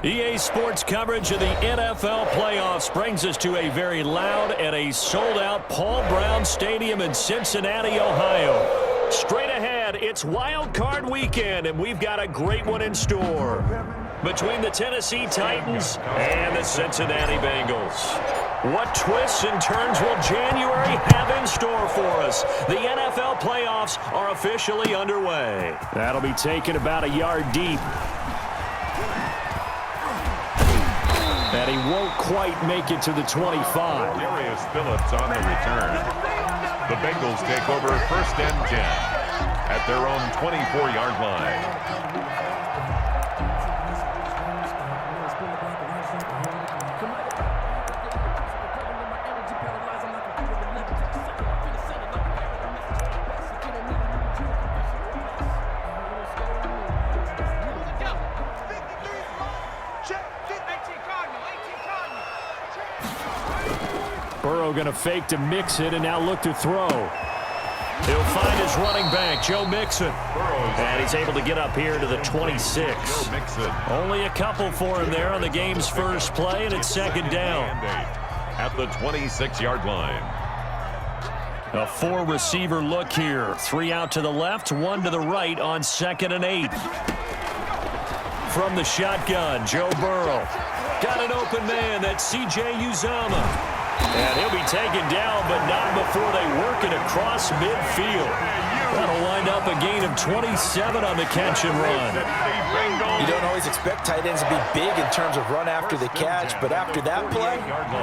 EA Sports coverage of the NFL playoffs brings us to a very loud and a sold-out Paul Brown Stadium in Cincinnati, Ohio. Straight ahead, it's Wild Card Weekend, and we've got a great one in store between the Tennessee Titans and the Cincinnati Bengals. What twists and turns will January have in store for us? The NFL playoffs are officially underway. That'll be taken about a yard deep. And he won't quite make it to the 25. Darius Phillips on the return. The Bengals take over 1st and 10 at their own 24-yard line. Burrow going to fake to mix it and now look to throw. He'll find his running back, Joe Mixon. And he's able to get up here to the 26. Only a couple for him there on the game's first play, and it's 2nd down. At the 26-yard line. A 4-receiver look here. 3 out to the left, 1 to the right on 2nd and 8. From the shotgun, Joe Burrow. Got an open man, that's C.J. Uzomah. And he'll be taken down, but not before they work it across midfield. That'll wind up a gain of 27 on the catch and run. You don't always expect tight ends to be big in terms of run after the catch, but after that play,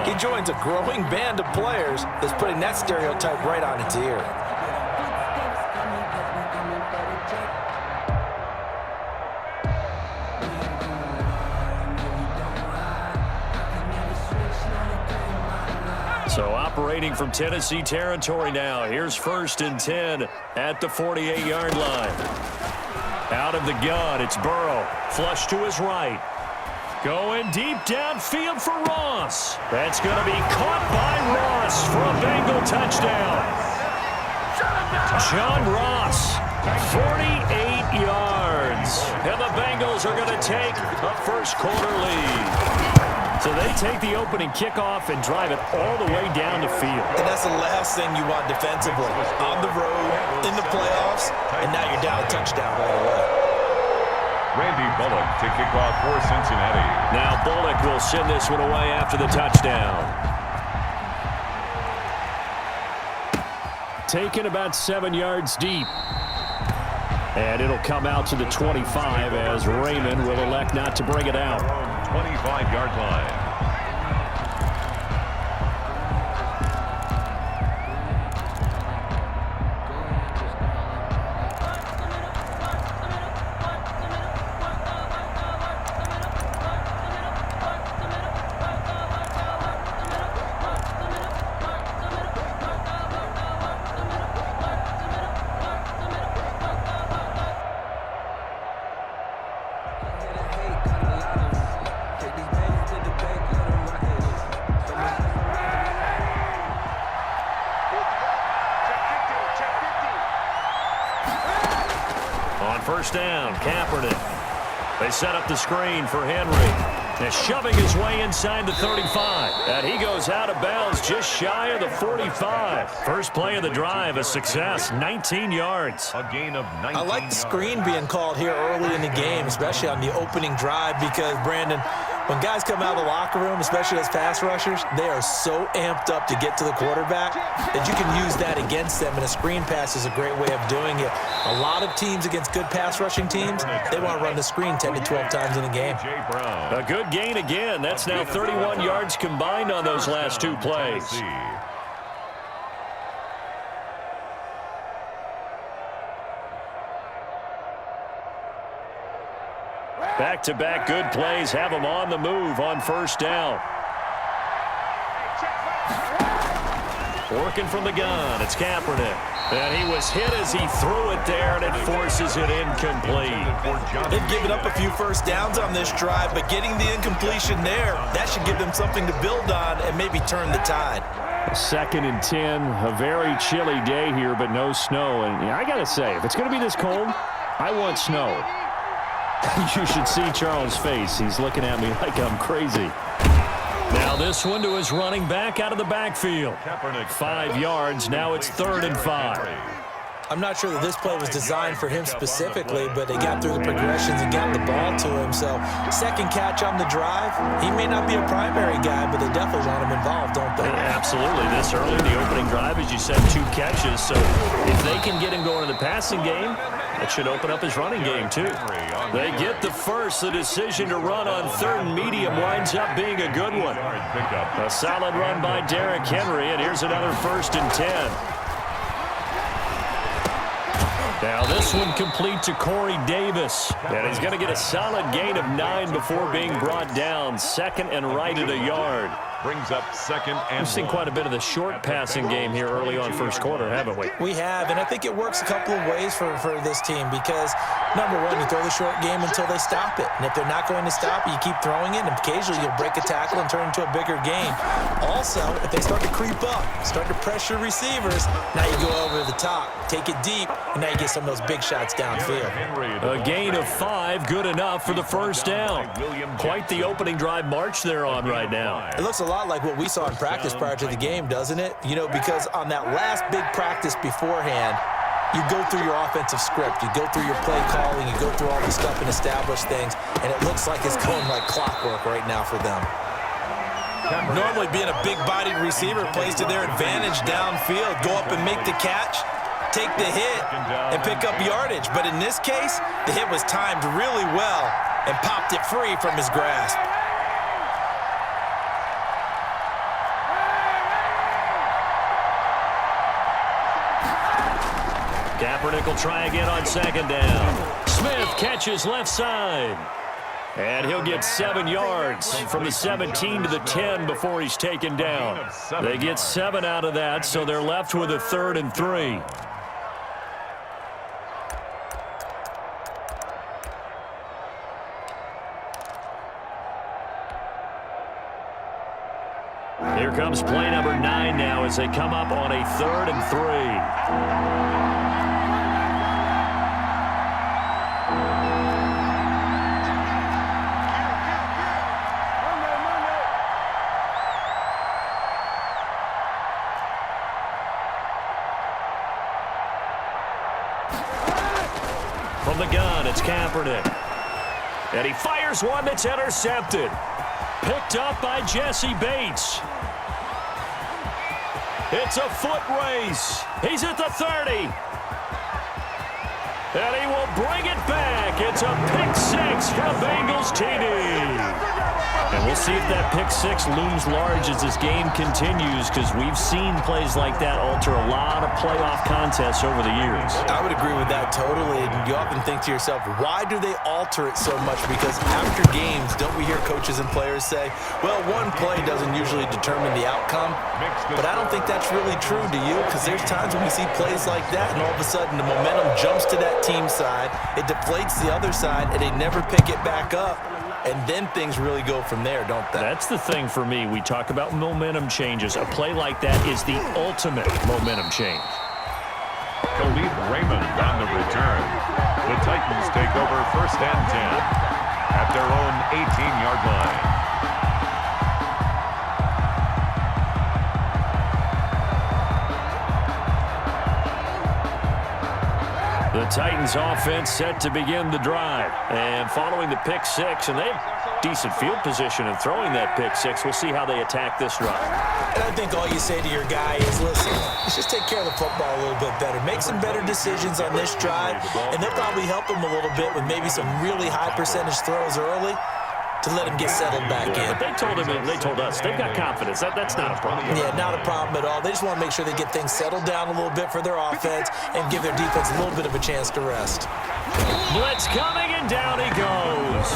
he joins a growing band of players that's putting that stereotype right on its ear. So operating from Tennessee territory now. Here's 1st and 10 at the 48-yard line. Out of the gun, it's Burrow. Flush to his right. Going deep downfield for Ross. That's going to be caught by Ross for a Bengal touchdown. John Ross, 48 yards. And the Bengals are going to take a first-quarter lead. So they take the opening kickoff and drive it all the way down the field. And that's the last thing you want defensively. On the road, in the playoffs, and now you're down a touchdown right away. Randy Bullock to kick off for Cincinnati. Now Bullock will send this one away after the touchdown. Taken about 7 yards deep. And it'll come out to the 25 as Raymond will elect not to bring it out. 25-yard line. First down, Kaepernick. They set up the screen for Henry. And shoving his way inside the 35. And he goes out of bounds just shy of the 45. First play of the drive, a success, 19 yards. A gain of 19 I like the screen being called here early in the game, especially on the opening drive, because, Brandon, when guys come out of the locker room, especially as pass rushers, they are so amped up to get to the quarterback that you can use that against them, and a screen pass is a great way of doing it. A lot of teams against good pass rushing teams, they want to run the screen 10 to 12 times in a game. A good gain again. That's now 31 yards combined on those last 2 plays. Back-to-back good plays have them on the move on first down. Working from the gun, it's Kaepernick. And he was hit as he threw it there, and it forces it incomplete. They've given up a few first downs on this drive, but getting the incompletion there, that should give them something to build on and maybe turn the tide. 2nd and 10, a very chilly day here, but no snow. And I got to say, if it's going to be this cold, I want snow. You should see Charles' face. He's looking at me like I'm crazy. Now this one to his running back out of the backfield. 5 yards. Now it's 3rd and 5. I'm not sure that this play was designed for him specifically, but they got through the progressions and got the ball to him. So, second catch on the drive. He may not be a primary guy, but they definitely want him involved, don't they? Yeah, absolutely. This early in the opening drive, as you said, 2 catches. So, if they can get him going in the passing game, that should open up his running game, too. They get the first. The decision to run on 3rd and medium winds up being a good one. A solid run by Derrick Henry, and here's another 1st and 10. Now this one complete to Corey Davis. And he's going to get a solid gain of 9 before being brought down. 2nd and right at a yard. Brings up 2nd and We've seen quite a bit of the short passing game here early on first quarter, haven't we? We have, and I think it works a couple of ways for this team because, number one, you throw the short game until they stop it. And if they're not going to stop it, you keep throwing it, and occasionally you'll break a tackle and turn it into a bigger game. Also, if they start to creep up, start to pressure receivers, now you go over the top, take it deep, and now you get some of those big shots downfield. A gain of 5, good enough for the first down. Quite the opening drive march they're on right now. It looks a lot like what we saw in practice prior to the game, doesn't it? You know, because on that last big practice beforehand, you go through your offensive script, you go through your play calling, you go through all the stuff and establish things, and it looks like it's going like clockwork right now for them. Normally being a big-bodied receiver plays to their advantage downfield, go up and make the catch, take the hit, and pick up yardage. But in this case, the hit was timed really well and popped it free from his grasp. Kaepernick will try again on 2nd down. Smith catches left side. And he'll get 7 yards from the 17 to the 10 before he's taken down. They get 7 out of that, so they're left with a 3rd and 3. Here comes play number 9 now as they come up on a 3rd and 3. From the gun, it's Kaepernick. And he fires one that's intercepted. Picked up by Jesse Bates. It's a foot race. He's at the 30. And he will bring it back. It's a pick 6 for a Bengals TD. And we'll see if that pick 6 looms large as this game continues, because we've seen plays like that alter a lot of playoff contests over the years. I would agree with that totally. And you often think to yourself, why do they alter it so much? Because after games, don't we hear coaches and players say, well, one play doesn't usually determine the outcome. But I don't think that's really true, do you? Because there's times when we see plays like that, and all of a sudden the momentum jumps to that team side, it deflates the other side, and they never pick it back up. And then things really go from there, don't they? That's the thing for me. We talk about momentum changes. A play like that is the ultimate momentum change. Khalid Raymond on the return. The Titans take over 1st and 10 at their own 18-yard line. The Titans offense set to begin the drive. And following the pick 6, and they have decent field position in throwing that pick 6. We'll see how they attack this drive. And I think all you say to your guy is, listen, let's just take care of the football a little bit better. Make some better decisions on this drive, and they'll probably help him a little bit with maybe some really high percentage throws early to let him get settled back in. But they told us they've got confidence. That's not a problem. Yeah, not a problem at all. They just want to make sure they get things settled down a little bit for their offense and give their defense a little bit of a chance to rest. Blitz coming, and down he goes.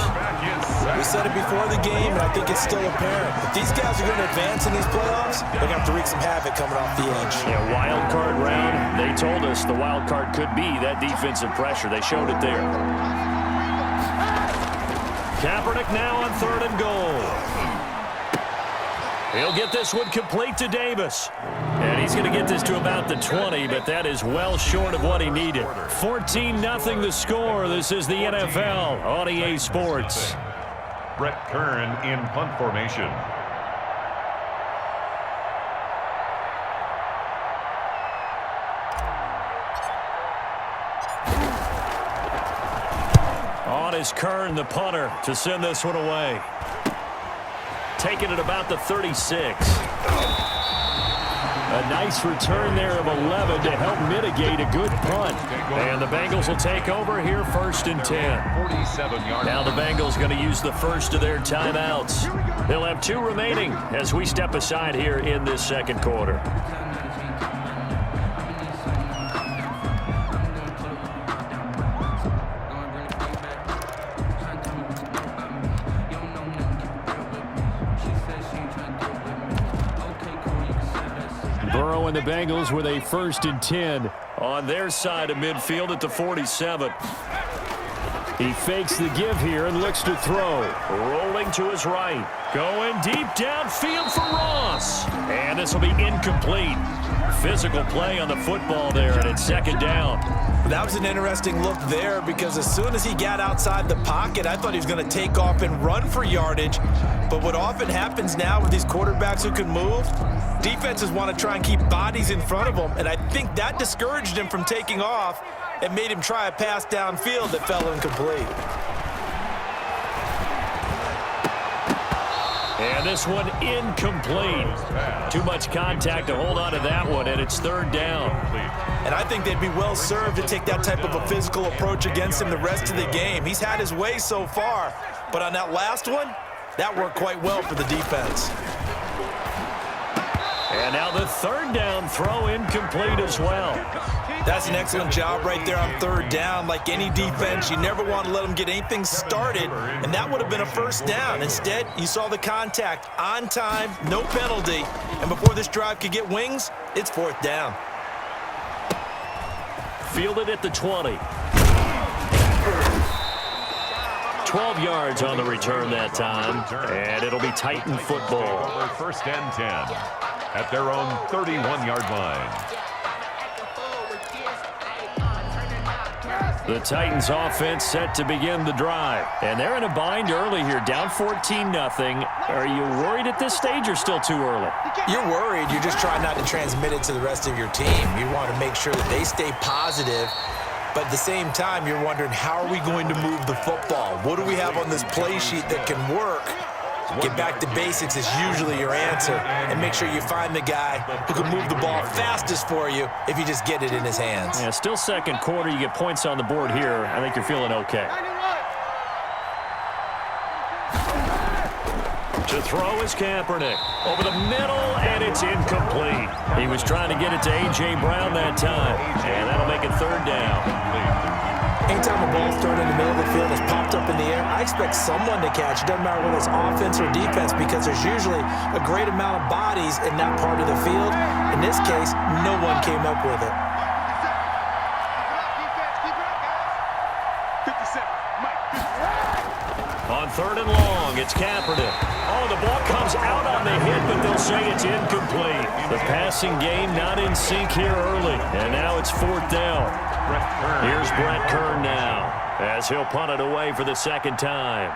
We said it before the game, and I think it's still apparent. If these guys are going to advance in these playoffs, they're going to have to wreak some havoc coming off the edge. Yeah, wild card round. They told us the wild card could be that defensive pressure. They showed it there. Kaepernick now on 3rd and goal. He'll get this one complete to Davis. And he's going to get this to about the 20, but that is well short of what he needed. 14-0 the score. This is the NFL on EA Sports. Brett Kern in punt formation. On is Kern, the punter, to send this one away. Taking it about the 36. A nice return there of 11 to help mitigate a good punt. And the Bengals will take over here 1st and 10. 47 yards. Now the Bengals going to use the first of their timeouts. They'll have 2 remaining as we step aside here in this second quarter. Burrow and the Bengals with a 1st and 10 on their side of midfield at the 47. He fakes the give here and looks to throw. Rolling to his right. Going deep downfield for Ross. And this will be incomplete. Physical play on the football there, and it's 2nd down. That was an interesting look there because as soon as he got outside the pocket, I thought he was going to take off and run for yardage. But what often happens now with these quarterbacks who can move, defenses want to try and keep bodies in front of them, and I think that discouraged him from taking off and made him try a pass downfield that fell incomplete. And this one incomplete. Too much contact to hold on to that one, and it's 3rd down. And I think they'd be well served to take that type of a physical approach against him the rest of the game. He's had his way so far, but on that last one, that worked quite well for the defense. And now the 3rd down throw incomplete as well. That's an excellent job right there on 3rd down. Like any defense, you never want to let them get anything started, and that would have been a 1st down. Instead, you saw the contact on time, no penalty, and before this drive could get wings, it's 4th down. Fielded at the 20. 12 yards on the return that time, and it'll be Titan football. 1st and 10 at their own 31-yard line. The Titans offense set to begin the drive. And they're in a bind early here, down 14-0. Are you worried at this stage or still too early? You're worried. You're just trying not to transmit it to the rest of your team. You want to make sure that they stay positive. But at the same time, you're wondering, how are we going to move the football? What do we have on this play sheet that can work? Get back to basics is usually your answer. And make sure you find the guy who can move the ball fastest for you if you just get it in his hands. Yeah, still second quarter. You get points on the board here. I think you're feeling okay. To throw is Kaepernick. Over the middle, and it's incomplete. He was trying to get it to A.J. Brown that time. And that'll make it 3rd down. Anytime a ball started in the middle of the field is popped up in the air, I expect someone to catch. It doesn't matter whether it's offense or defense because there's usually a great amount of bodies in that part of the field. In this case, no one came up with it. On 3rd and long, it's Kaepernick. Oh, the ball comes out on the hit, but they'll say it's incomplete. The passing game not in sync here early, and now it's 4th down. Here's Brett Kern now as he'll punt it away for the 2nd time.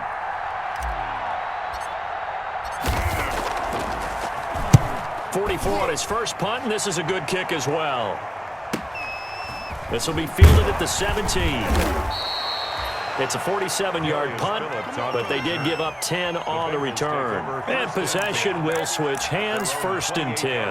.44 on his first punt, and this is a good kick as well. This will be fielded at the 17. It's a 47-yard punt, but they did give up 10 on the return. And possession will switch hands, 1st and 10.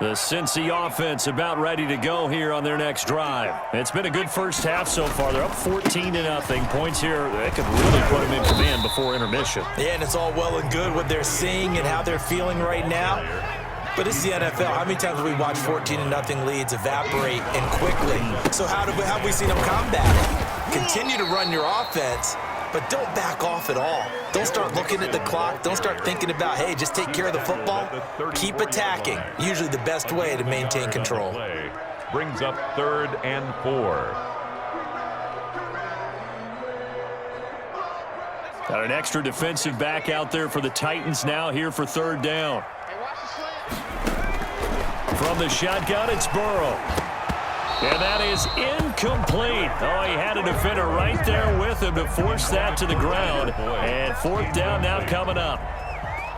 The Cincy offense about ready to go here on their next drive. It's been a good first half so far. They're up 14-0. Points here that could really put them in command before intermission. Yeah, and it's all well and good what they're seeing and how they're feeling right now. But it's the NFL. How many times have we watched 14-0 leads evaporate and quickly? So how have we seen them combat it? Continue to run your offense, but don't back off at all. Don't start looking at the clock. Don't start thinking about, hey, just take care of the football. Keep attacking. Usually the best way to maintain control. Brings up 3rd and 4. Got an extra defensive back out there for the Titans now here for third down. From the shotgun, it's Burrow. And that is incomplete. Oh, he had a defender right there with him to force that to the ground. And fourth down now coming up.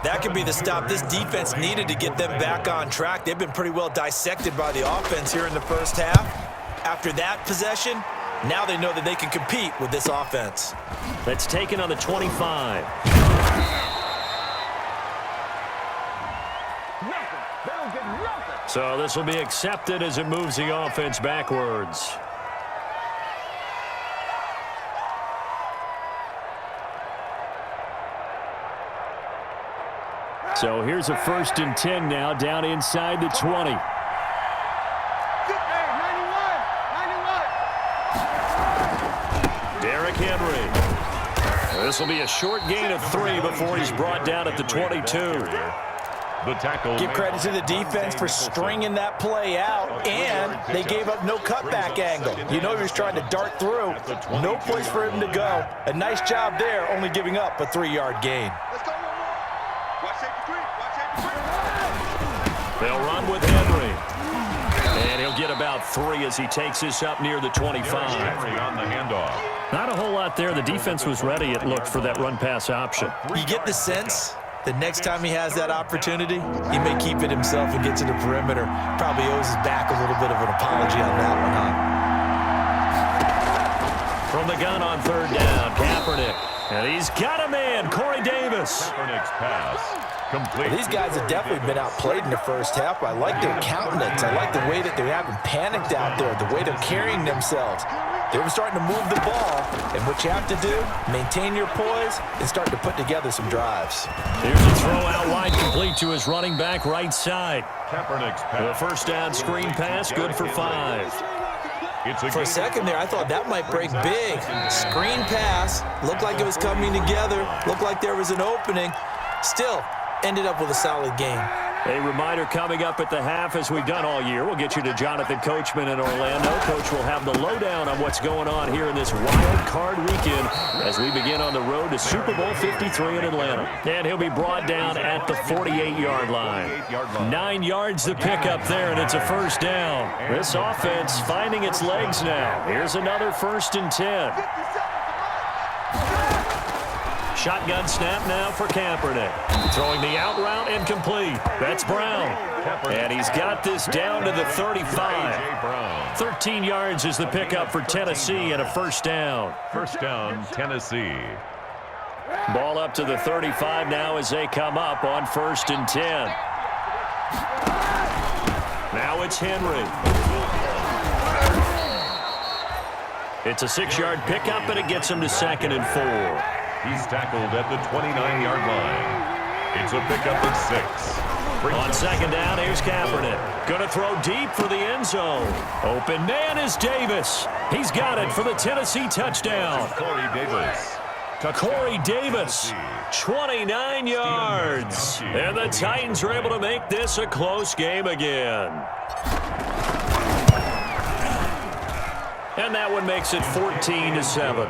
That could be the stop this defense needed to get them back on track. They've been pretty well dissected by the offense here in the first half. After that possession, now they know that they can compete with this offense. That's taken on the 25. So this will be accepted as it moves the offense backwards. So here's a 1st and 10 now down inside the 20. Derrick Henry. This will be a short gain of 3 before he's brought down at the 22. The tackle. Give credit to the defense for stringing that play out, and they gave up no cutback angle. You know he was trying to dart through. No place for him to go. A nice job there, only giving up a 3-yard gain. They'll run with Henry. And he'll get about 3 as he takes this up near the 25. Henry on the handoff. Not a whole lot there. The defense was ready, it looked, for that run-pass option. You get the sense the next time he has that opportunity, he may keep it himself and get to the perimeter. Probably owes his back a little bit of an apology on that one, huh? From the gun on third down, Kaepernick. And he's got a man, Corey Davis. Kaepernick's pass. Complete. Well, these guys have definitely been outplayed in the first half. I like their countenance. I like the way that they haven't panicked out there, the way they're carrying themselves. They're starting to move the ball, and what you have to do, maintain your poise and start to put together some drives. Here's a throw out wide, complete to his running back right side. Kaepernick's pass. The first down screen pass, good for 5. For a second there, I thought that might break big. Screen pass, looked like it was coming together, looked like there was an opening. Still, ended up with a solid game. A reminder coming up at the half, as we've done all year. We'll get you to Jonathan Coachman in Orlando. Coach will have the lowdown on what's going on here in this wild card weekend as we begin on the road to Super Bowl 53 in Atlanta. And he'll be brought down at the 48-yard line. 9 yards to pick up there, and it's a first down. This offense finding its legs now. Here's another 1st and 10. Shotgun snap now for Kaepernick. Throwing the out route and complete. That's Brown. And he's got this down to the 35. 13 yards is the pickup for Tennessee and a first down. First down, Tennessee. Ball up to the 35 now as they come up on 1st and 10. Now it's Henry. It's a 6-yard pickup, and it gets him to 2nd and 4. He's tackled at the 29-yard line. It's a pickup of 6. On 2nd down, here's Kaepernick. Going to throw deep for the end zone. Open man is Davis. He's got it for the Tennessee touchdown. Corey Davis, 29 yards. And the Titans are able to make this a close game again. And that one makes it 14-7.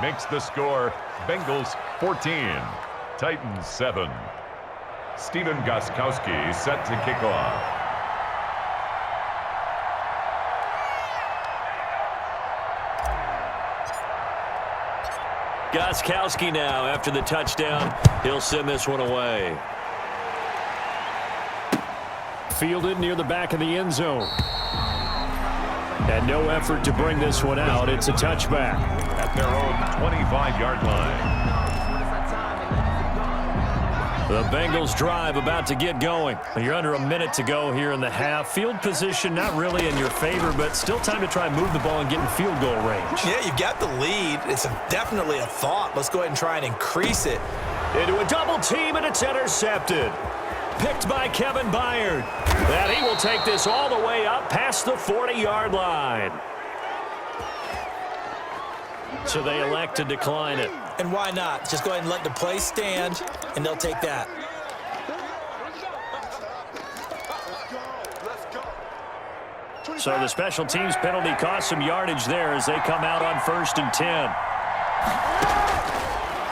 Makes the score Bengals 14, Titans 7. Stephen Gostkowski set to kick off. Gostkowski now after the touchdown. He'll send this one away. Fielded near the back of the end zone. And no effort to bring this one out. It's a touchback. At their own 25-yard line. The Bengals drive about to get going. You're under a minute to go here in the half. Field position not really in your favor, but still time to try and move the ball and get in field goal range. Yeah, you've got the lead. It's definitely a thought. Let's go ahead and try and increase it. Into a double team, and it's intercepted. Picked by Kevin Byard. And he will take this all the way up past the 40-yard line. So they elect to decline it. And why not? Just go ahead and let the play stand, and they'll take that. So the special teams penalty cost some yardage there as they come out on 1st and 10.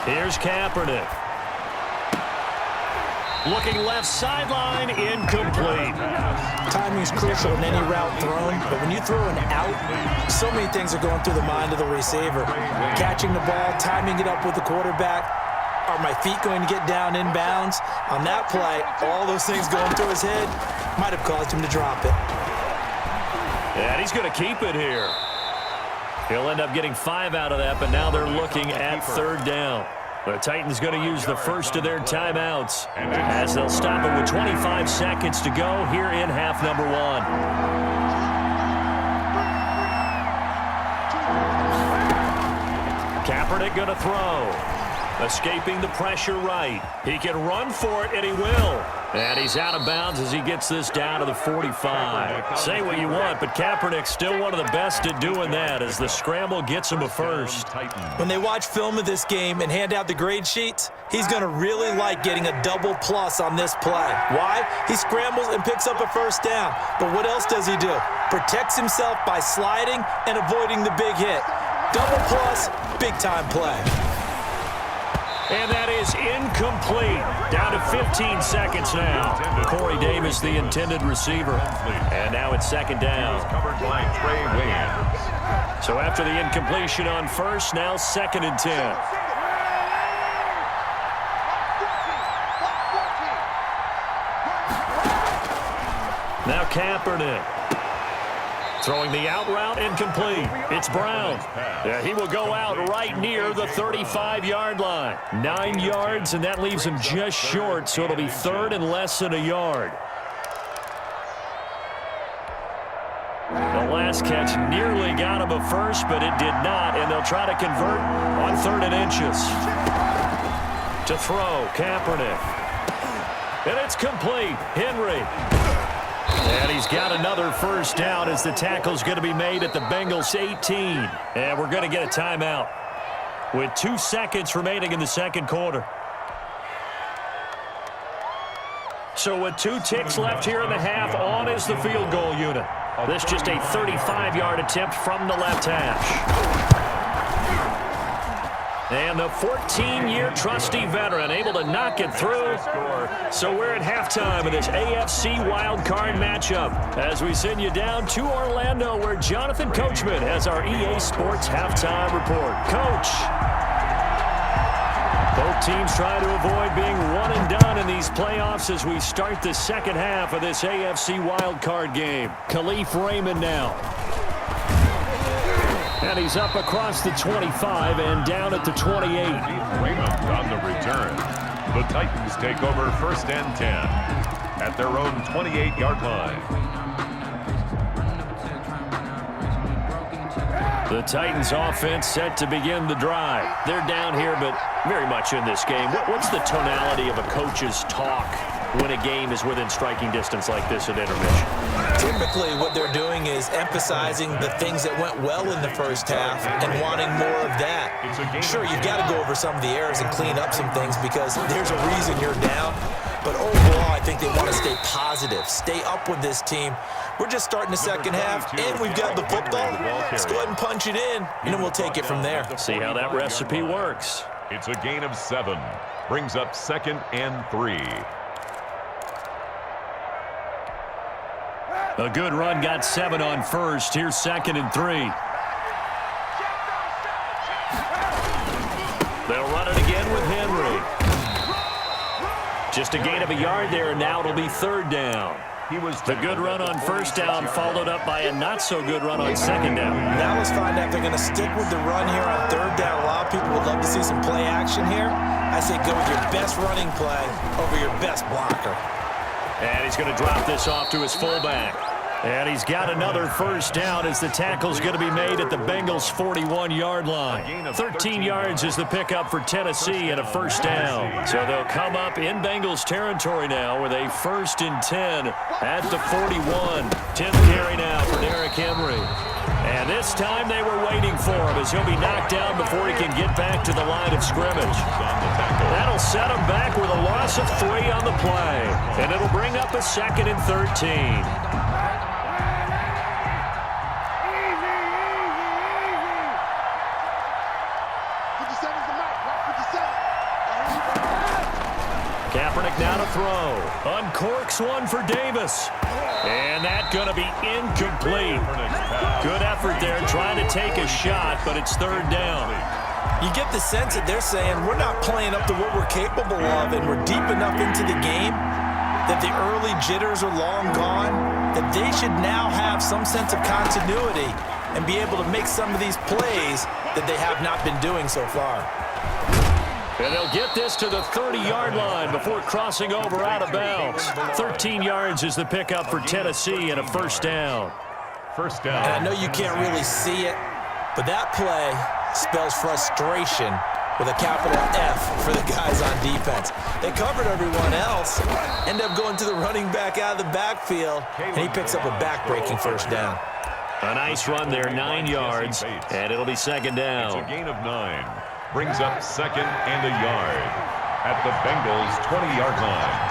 Here's Kaepernick. Looking left sideline, incomplete. Timing is crucial in any route thrown, but when you throw an out, so many things are going through the mind of the receiver. Catching the ball, timing it up with the quarterback. Are my feet going to get down in bounds? On that play, all those things going through his head might have caused him to drop it. And he's going to keep it here. He'll end up getting 5 out of that, but now they're looking at 3rd down. The Titans going to use the first of their timeouts as they'll stop it with 25 seconds to go here in half number 1. Kaepernick going to throw. Escaping the pressure right. He can run for it, and he will. And he's out of bounds as he gets this down to the 45. Say what you want, but Kaepernick's still one of the best at doing that as the scramble gets him a first. When they watch film of this game and hand out the grade sheets, he's going to really like getting a double plus on this play. Why? He scrambles and picks up a first down. But what else does he do? Protects himself by sliding and avoiding the big hit. Double plus, big-time play. And that is incomplete. Down to 15 seconds now. Corey Davis, the intended receiver. And now it's 2nd down. Covered by Trey Waynes. So after the incompletion on first, now 2nd and 10. Now Kaepernick. Throwing the out route, incomplete. It's Brown. Yeah, he will go out right near the 35-yard line. 9 yards, and that leaves him just short, so it'll be 3rd and less than a yard. The last catch nearly got him a first, but it did not, and they'll try to convert on 3rd and inches. To throw, Kaepernick. And it's complete. Henry. And he's got another first down as the tackle's going to be made at the Bengals 18. And we're going to get a timeout with 2 seconds remaining in the 2nd quarter. So with 2 ticks left here in the half, on is the field goal unit. This just a 35-yard attempt from the left hash. And the 14-year trusty veteran able to knock it through. So we're at halftime of this AFC wildcard matchup as we send you down to Orlando where Jonathan Coachman has our EA Sports halftime report. Coach. Both teams try to avoid being one and done in these playoffs as we start the 2nd half of this AFC wildcard game. Khalif Raymond now. And he's up across the 25 and down at the 28. Raymond on the return. The Titans take over 1st and 10 at their own 28-yard line. The Titans offense set to begin the drive. They're down here, but very much in this game. What's the tonality of a coach's talk when a game is within striking distance like this at intermission? Typically, what they're doing is emphasizing the things that went well in the first half and wanting more of that. Sure, you've got to go over some of the errors and clean up some things because there's a reason you're down. But overall, I think they want to stay positive, stay up with this team. We're just starting the 2nd half, and we've got the football. Let's go ahead and punch it in, and then we'll take it from there. See how that recipe works. It's a gain of 7. Brings up 2nd and 3. A good run got 7 on first. Here's 2nd and 3. They'll run it again with Henry. Just a gain of a yard there, and now it'll be 3rd down. The good run on first down followed up by a not-so-good run on 2nd down. Now let's find out if they're going to stick with the run here on 3rd down. A lot of people would love to see some play action here. I say go with your best running play over your best blocker. And he's going to drop this off to his fullback. And he's got another first down as the tackle's going to be made at the Bengals' 41-yard line. 13 yards is the pickup for Tennessee and a first down. So they'll come up in Bengals territory now with a 1st and 10 at the 41. 10th carry now for Derrick Henry. And this time they were waiting for him as he'll be knocked down before he can get back to the line of scrimmage. That'll set him back with a loss of 3 on the play. And it'll bring up a 2nd and 13. Put your 7s to Mike. Put your 7. throw. Uncorks one for Davis. And that's going to be incomplete. Good effort there trying to take a shot, but it's third down. You get the sense that they're saying we're not playing up to what we're capable of, and we're deep enough into the game that the early jitters are long gone, that they should now have some sense of continuity and be able to make some of these plays that they have not been doing so far. And they'll get this to the 30-yard line before crossing over out of bounds. 13 yards is the pickup for Tennessee and a first down. First down. And I know you can't really see it, but that play spells frustration with a capital F for the guys on defense. They covered everyone else, end up going to the running back out of the backfield, and he picks up a back-breaking first down. A nice run there, 9 yards, and it'll be second down. It's a gain of 9. Brings up second and a yard at the Bengals' 20-yard line.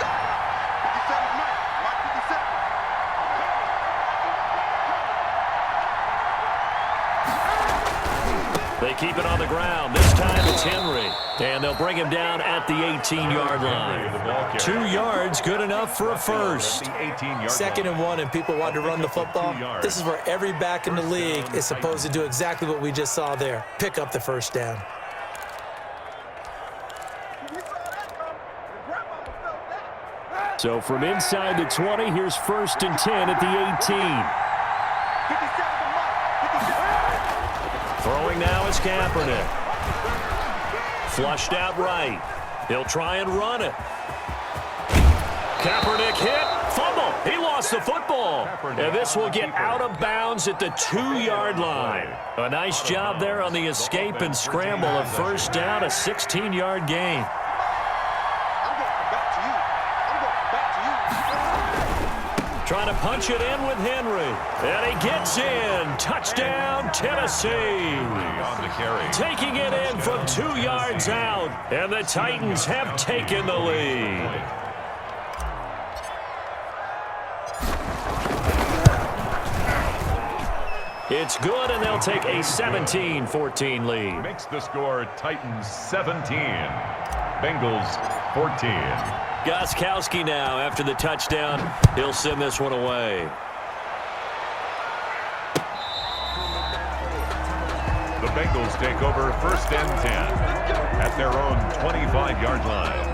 They keep it on the ground. This time it's Henry. And they'll bring him down at the 18-yard line. 2 yards, good enough for a first. Second and 1, and people want to run the football. This is where every back in the league is supposed to do exactly what we just saw there. Pick up the first down. So from inside the 20, here's first and 10 at the 18. Throwing now is Kaepernick. Flushed out right. He'll try and run it. Kaepernick hit. Fumble. He lost the football. And this will get out of bounds at the 2-yard line. A nice job there on the escape and scramble of first down, a 16-yard gain. Trying to punch it in with Henry. And he gets in. Touchdown, Tennessee. On the carry. Taking it in from 2 yards out. And the Titans have taken the lead. It's good, and they'll take a 17-14 lead. Makes the score Titans 17. Bengals 14. Gostkowski now, after the touchdown, he'll send this one away. The Bengals take over first and 10 at their own 25-yard line.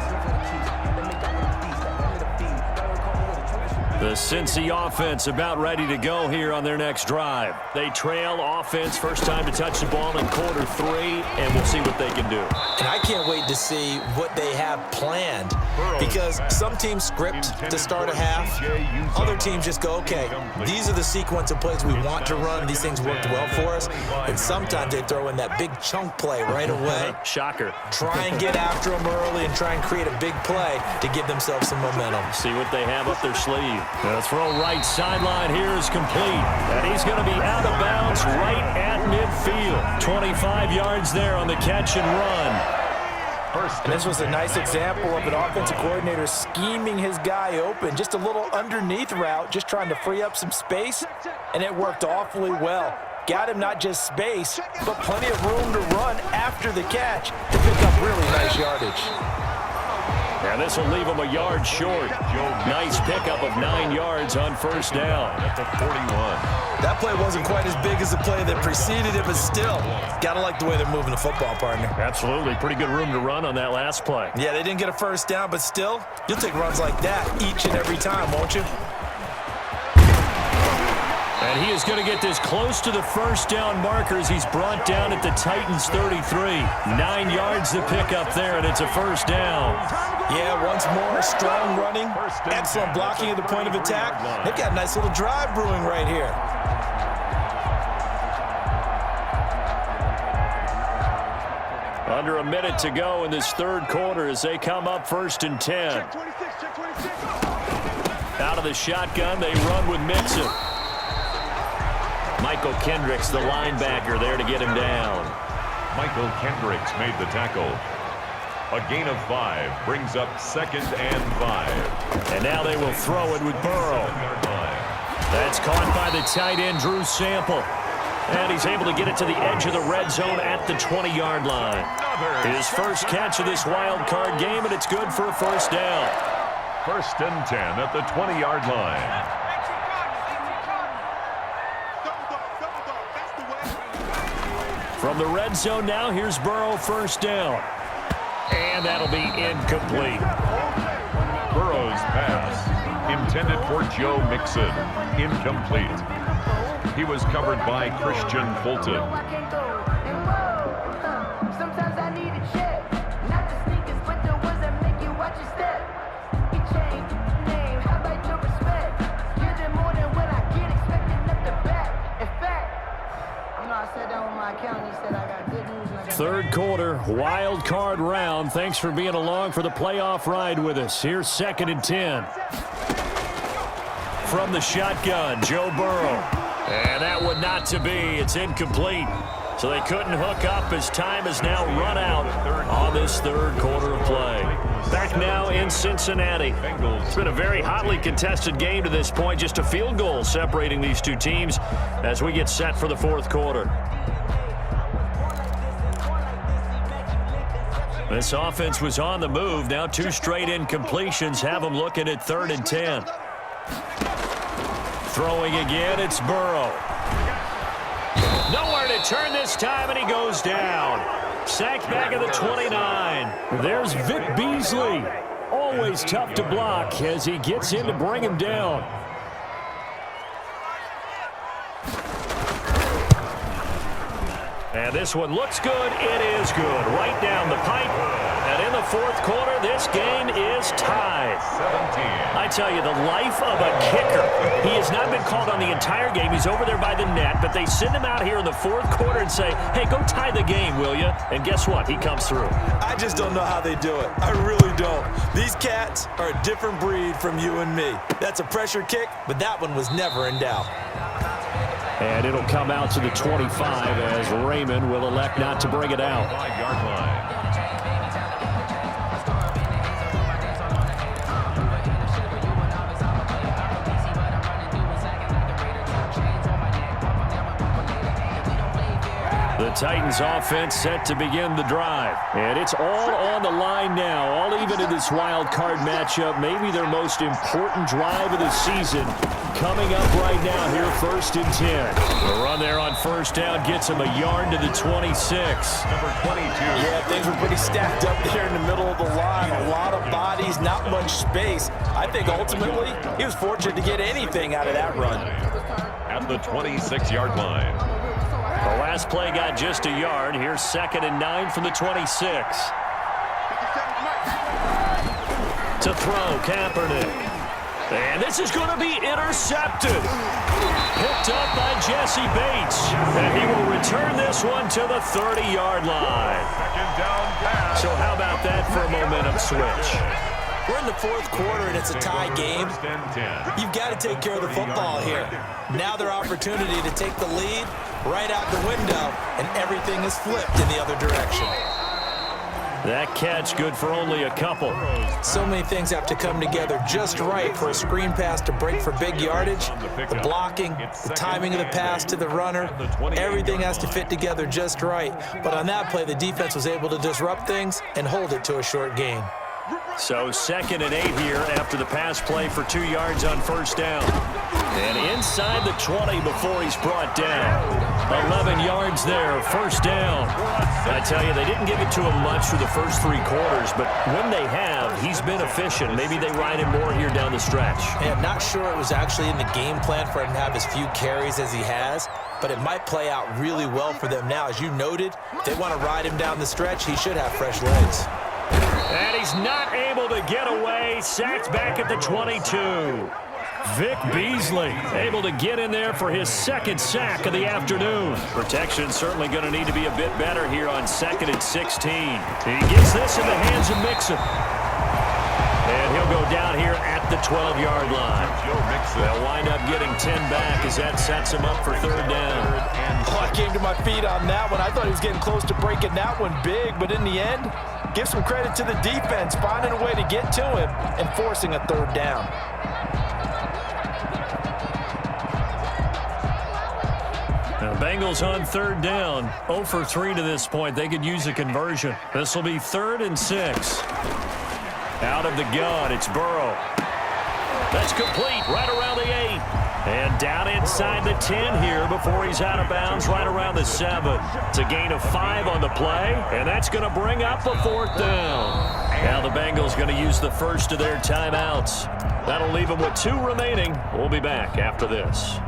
The Cincy offense about ready to go here on their next drive. They trail offense, first time to touch the ball in quarter 3, and we'll see what they can do. And I can't wait to see what they have planned, because some teams script to start a half. Other teams just go, okay, these are the sequence of plays we want to run. These things worked well for us. And sometimes they throw in that big chunk play right away. Shocker. Try and get after them early and try and create a big play to give themselves some momentum. See what they have up their sleeve. The throw right sideline here is complete. And he's going to be out of bounds right at midfield. 25 yards there on the catch and run. And this was a nice example of an offensive coordinator scheming his guy open. Just a little underneath route, just trying to free up some space. And it worked awfully well. Got him not just space, but plenty of room to run after the catch to pick up really nice yardage. And this will leave him a yard short. Nice pickup of 9 yards on first down. At the 41. That play wasn't quite as big as the play that preceded it, but still, gotta like the way they're moving the football, partner. Absolutely. Pretty good room to run on that last play. Yeah, they didn't get a first down, but still, you'll take runs like that each and every time, won't you? And he is going to get this close to the first down markers. He's brought down at the Titans 33. 9 yards to pick up there, and it's a first down. Yeah, once more, strong running, excellent blocking at the point of attack. They've got a nice little drive brewing right here. Under a minute to go in this third quarter as they come up first and 10. Out of the shotgun, they run with Mixon. Michael Kendricks, the linebacker, there to get him down. Michael Kendricks made the tackle. A gain of 5 brings up second and 5. And now they will throw it with Burrow. That's caught by the tight end, Drew Sample. And he's able to get it to the edge of the red zone at the 20-yard line. His first catch of this wild card game, and it's good for a first down. First and 10 at the 20-yard line. From the red zone now, here's Burrow, first down. And that'll be incomplete. Burrow's pass, intended for Joe Mixon, incomplete. He was covered by Christian Fulton. Third quarter, wild card round. Thanks for being along for the playoff ride with us. Here's 2nd and 10. From the shotgun, Joe Burrow. And that one not to be. It's incomplete. So they couldn't hook up as time has now run out on this third quarter of play. Back now in Cincinnati. It's been a very hotly contested game to this point. Just a field goal separating these two teams as we get set for the fourth quarter. This offense was on the move. Now 2 straight incompletions have them looking at 3rd and 10. Throwing again, it's Burrow. Nowhere to turn this time, and he goes down. Sacked back at the 29. There's Vic Beasley. Always tough to block as he gets in to bring him down. And this one looks good. It is good. Right down the pipe. And in the fourth quarter, this game is tied. 17. I tell you, the life of a kicker. He has not been called on the entire game. He's over there by the net, but they send him out here in the fourth quarter and say, hey, go tie the game, will you? And guess what? He comes through. I just don't know how they do it. I really don't. These cats are a different breed from you and me. That's a pressure kick, but that one was never in doubt. And it'll come out to the 25 as Raymond will elect not to bring it out. 5-yard line. The Titans offense set to begin the drive. And it's all on the line now, all even in this wild card matchup. Maybe their most important drive of the season coming up right now here, 1st and 10. The run there on first down gets him a yard to the 26. Number 22. Yeah, things were pretty stacked up there in the middle of the line. A lot of bodies, not much space. I think ultimately he was fortunate to get anything out of that run. At the 26-yard line. The last play got just a yard. Here's 2nd and 9 from the 26. To throw, Kaepernick. And this is going to be intercepted. Picked up by Jesse Bates. And he will return this one to the 30-yard line. Second down pass. So how about that for a momentum switch? We're in the fourth quarter, and it's a tie game. You've got to take care of the football here. Now their opportunity to take the lead right out the window, and everything is flipped in the other direction. That catch good for only a couple. So many things have to come together just right for a screen pass to break for big yardage. The blocking, the timing of the pass to the runner, everything has to fit together just right. But on that play, the defense was able to disrupt things and hold it to a short gain. So 2nd and 8 here after the pass play for 2 yards on first down. And inside the 20 before he's brought down. 11 yards there, first down. I tell you, they didn't give it to him much for the first 3 quarters, but when they have, he's been efficient. Maybe they ride him more here down the stretch. I'm not sure it was actually in the game plan for him to have as few carries as he has, but it might play out really well for them now. As you noted, if they want to ride him down the stretch, he should have fresh legs. And he's not able to get away. Sacked back at the 22. Vic Beasley able to get in there for his 2nd sack of the afternoon. Protection certainly going to need to be a bit better here on 2nd and 16. He gets this in the hands of Mixon. And he'll go down here at the 12-yard line. They'll wind up getting 10 back as that sets him up for 3rd down. Oh, I came to my feet on that one. I thought he was getting close to breaking that one big, but in the end, give some credit to the defense, finding a way to get to him and forcing a 3rd down. Now, Bengals on 3rd down, 0 for 3 to this point. They could use a conversion. This will be 3rd and 6. Out of the gun, it's Burrow. That's complete right around the 8. And down inside the 10 here before he's out of bounds right around the 7. It's a gain of 5 on the play, and that's going to bring up a 4th down. Now the Bengals going to use the first of their timeouts. That'll leave them with 2 remaining. We'll be back after this.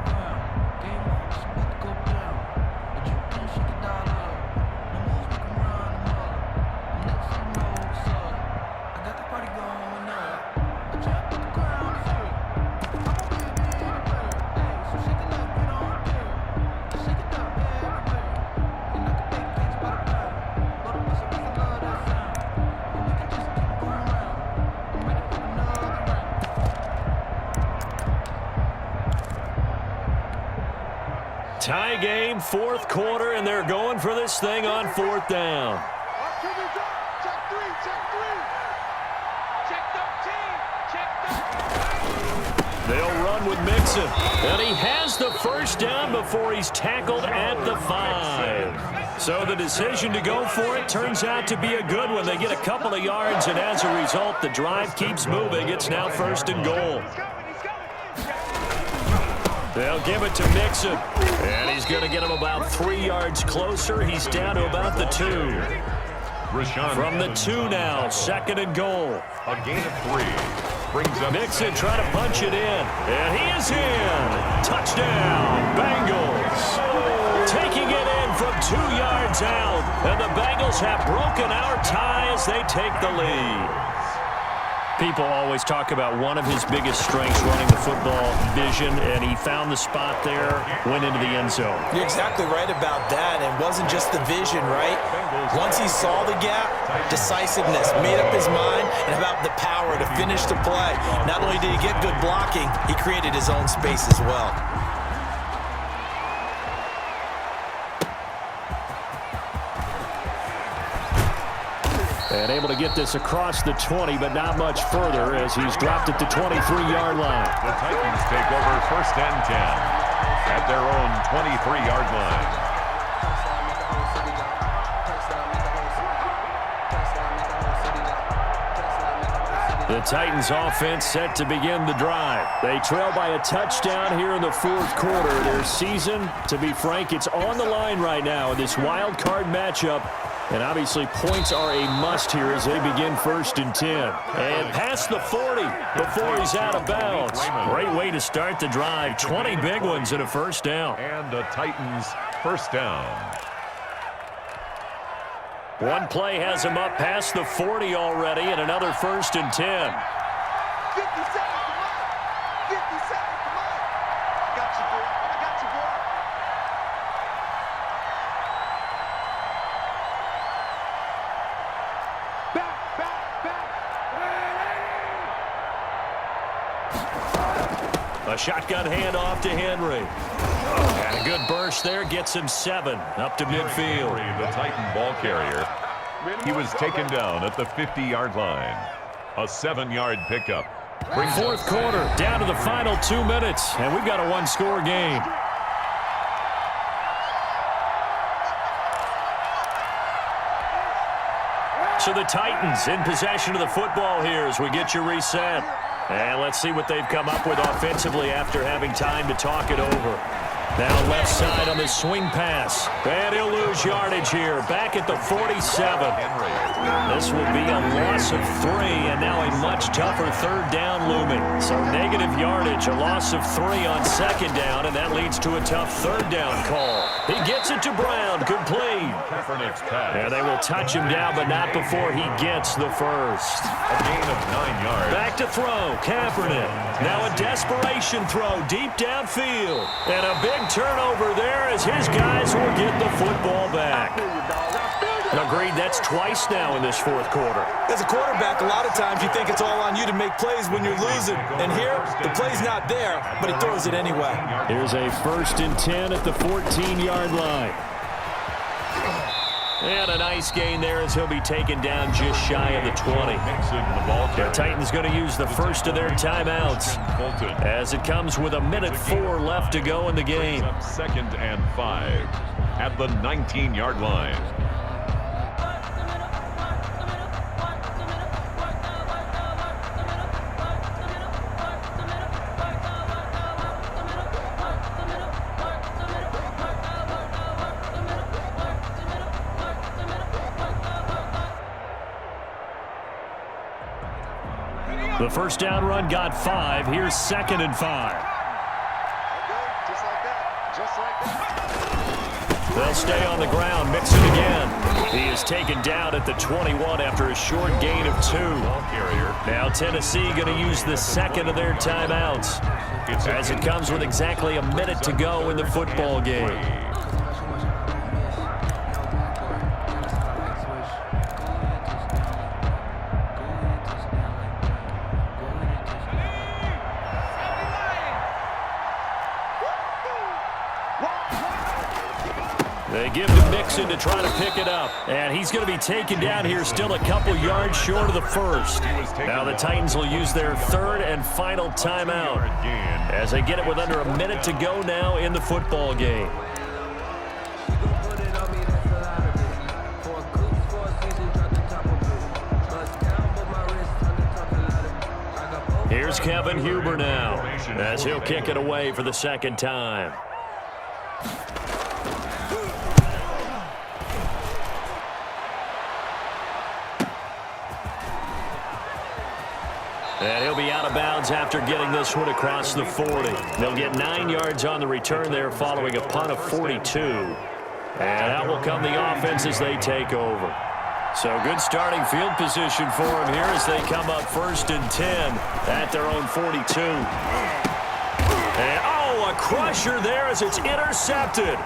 Tie game, 4th quarter, and they're going for this thing on 4th down. They'll run with Mixon, and he has the 1st down before he's tackled at the 5. So the decision to go for it turns out to be a good one. They get a couple of yards, and as a result, the drive keeps moving. It's now 1st and goal. They'll give it to Mixon, and he's going to get him about 3 yards closer. He's down to about the 2. From the 2 now, 2nd and goal. A gain of 3. Brings up Mixon trying to punch it in, and he is in. Touchdown, Bengals. Taking it in from 2 yards out, and the Bengals have broken our tie as they take the lead. People always talk about one of his biggest strengths running the football, vision, and he found the spot there, went into the end zone. You're exactly right about that. It wasn't just the vision, right? Once he saw the gap, decisiveness, made up his mind, and about the power to finish the play. Not only did he get good blocking, he created his own space as well. And able to get this across the 20, but not much further as he's dropped it to 23-yard line. The Titans take over 1st and 10 at their own 23-yard line. The Titans offense set to begin the drive. They trail by a touchdown here in the 4th quarter. Their season, to be frank, it's on the line right now in this wild card matchup. And obviously points are a must here as they begin 1st and 10. And past the 40 before he's out of bounds. Great way to start the drive. 20 big ones and a 1st down. And the Titans 1st down. One play has him up past the 40 already and another 1st and 10. 50 seconds, come on. 50 seconds, come on. I got you, boy. I got you, boy. A shotgun handoff to Henry. And a good burst there gets him 7 up to midfield. The Titan ball carrier. He was taken down at the 50-yard line. A 7-yard pickup. 4th quarter, down to the final 2 minutes, and we've got a 1-score game. So the Titans in possession of the football here as we get you reset. And let's see what they've come up with offensively after having time to talk it over. Now left side on the swing pass. And he'll lose yardage here. Back at the 47. This will be a loss of 3, and now a much tougher 3rd down looming. So negative yardage, a loss of 3 on 2nd down, and that leads to a tough 3rd down call. He gets it to Brown, complete. And they will touch him down, but not before he gets the 1st. A gain of 9 yards. Back to throw, Kaepernick. Now a desperation throw deep downfield. And a big turnover there as his guys will get the football back. Agreed, that's twice now in this 4th quarter. As a quarterback, a lot of times you think it's all on you to make plays when you're losing. And here, the play's not there, but he throws it anyway. Here's a 1st and 10 at the 14-yard line. And a nice gain there as he'll be taken down just shy of the 20. The Titans going to use the first of their timeouts as it comes with 1:04 left to go in the game. 2nd and 5 at the 19-yard line. The first down run got 5. Here's 2nd and 5. Okay, just like that. Just like that. They'll stay on the ground. Mix it again. He is taken down at the 21 after a short gain of 2. Ball carrier. Now Tennessee going to use the second of their timeouts as it comes with exactly a minute to go in the football game. They give to Mixon to try to pick it up. And he's going to be taken down here still a couple yards short of the first. Now the Titans will use their 3rd and final timeout as they get it with under a minute to go now in the football game. Here's Kevin Huber now as he'll kick it away for the 2nd time. And he'll be out of bounds after getting this one across the 40. They'll get 9 yards on the return there following a punt of 42. And out will come the offense as they take over. So good starting field position for them here as they come up 1st and 10 at their own 42. And a crusher there as it's intercepted.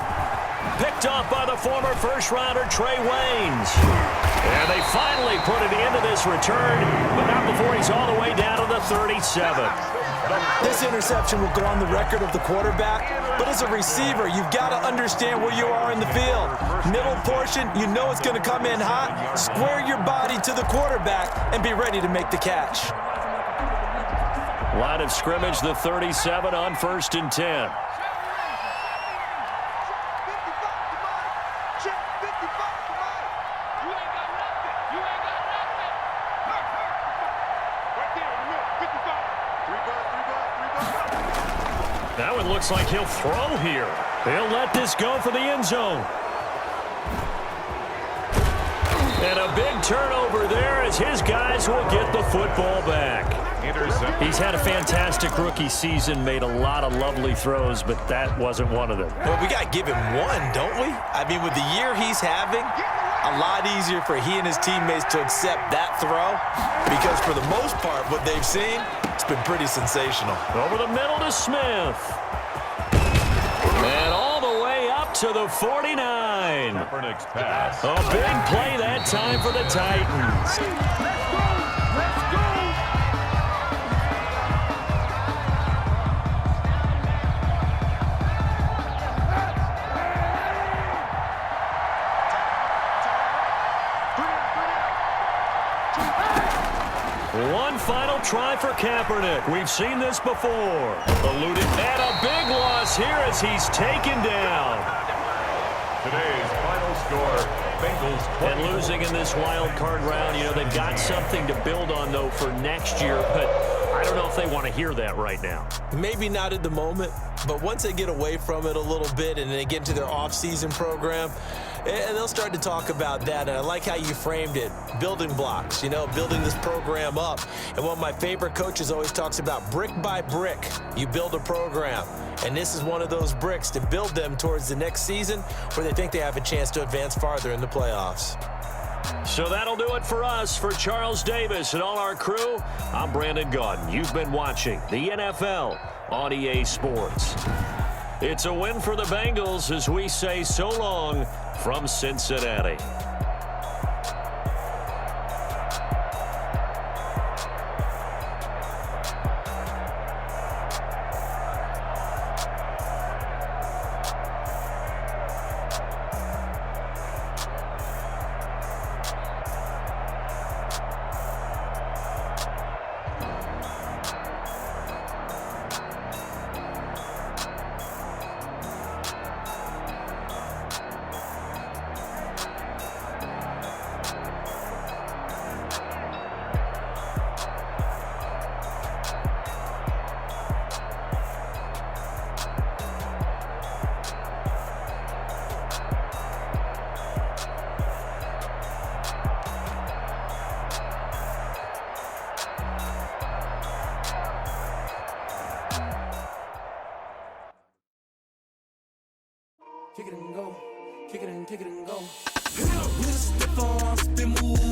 Picked off by the former first-rounder Trey Waynes. And they finally put it into this return, but not before he's all the way down to the 37. This interception will go on the record of the quarterback, but as a receiver, you've got to understand where you are in the field. Middle portion, you know it's going to come in hot. Square your body to the quarterback and be ready to make the catch. Line of scrimmage, the 37 on 1st and 10. Now it looks like he'll throw here. He'll let this go for the end zone. And a big turnover there as his guys will get the football back. He's had a fantastic rookie season, made a lot of lovely throws, but that wasn't one of them. Well, we got to give him one, don't we? I mean, with the year he's having, a lot easier for he and his teammates to accept that throw because for the most part, what they've seen, it's been pretty sensational. Over the middle to Smith. And all the way up to the 49. Kaepernick's pass. A big play that time for the Titans. One final try for Kaepernick. We've seen this before. Eluded, and a big loss here as he's taken down. Today's final score, Bengals 20. And losing in this wild card round, you know, they've got something to build on, though, for next year. But I don't know if they want to hear that right now. Maybe not at the moment, but once they get away from it a little bit and they get into their off-season program, and they'll start to talk about that. And I like how you framed it, building blocks, you know, building this program up. And one of my favorite coaches always talks about brick by brick, you build a program. And this is one of those bricks to build them towards the next season where they think they have a chance to advance farther in the playoffs. So that'll do it for us. For Charles Davis and all our crew, I'm Brandon Gaudin. You've been watching the NFL on EA Sports. It's a win for the Bengals as we say so long from Cincinnati. kick it and go, kick it and go. With a stiff arm, spin move.